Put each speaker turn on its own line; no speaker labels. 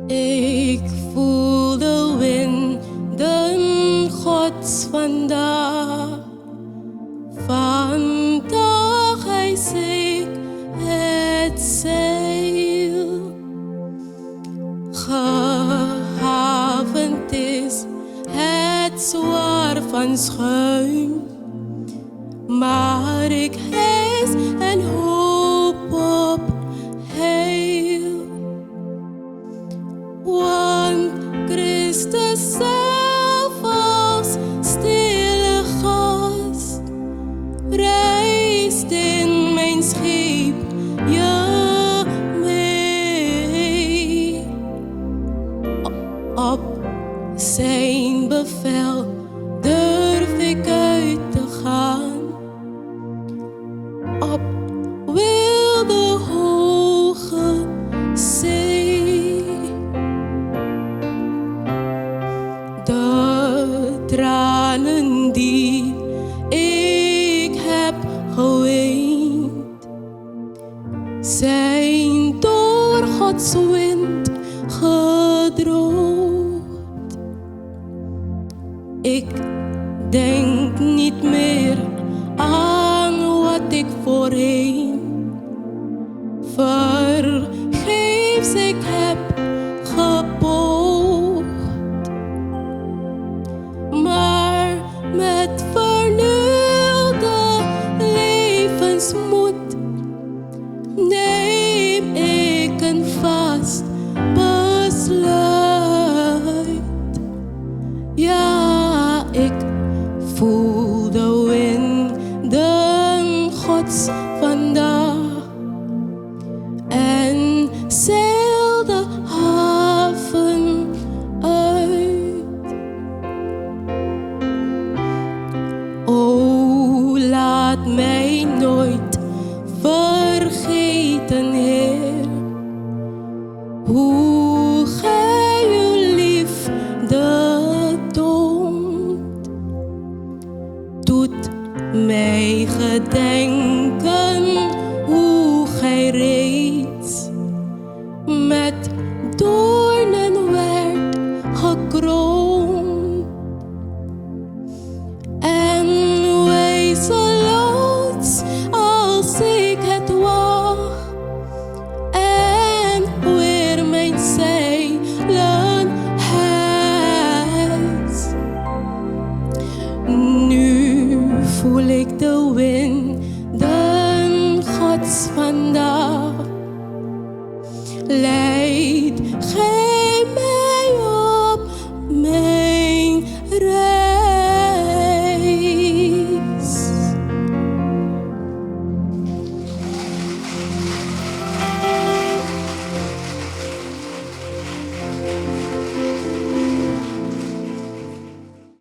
Ik voel de winden Gods vandaag. Vandaag hijs ik het zeil. Gehavend is het zwaar van schuim, maar ik hijs en hoop op heil. Want Christus zelf als stille gast reist in mijn schip je mee. Op zijn bevel durf ik uit te gaan, op wilde hoge zee. De tranen die ik heb geweend zijn door Gods wind gedroogd. Ik denk niet meer aan wat ik voorheen vergeefs ik heb gepoogd, maar met vernieuwde levensmoed neem ik een vast besluit. Ja, ik voel de winden Gods vandaag en zeil de haven uit. O, laat mij nooit vergeten, Heer, hoe Gij uw liefde toont. Doet mij gedenken hoe Gij reeds met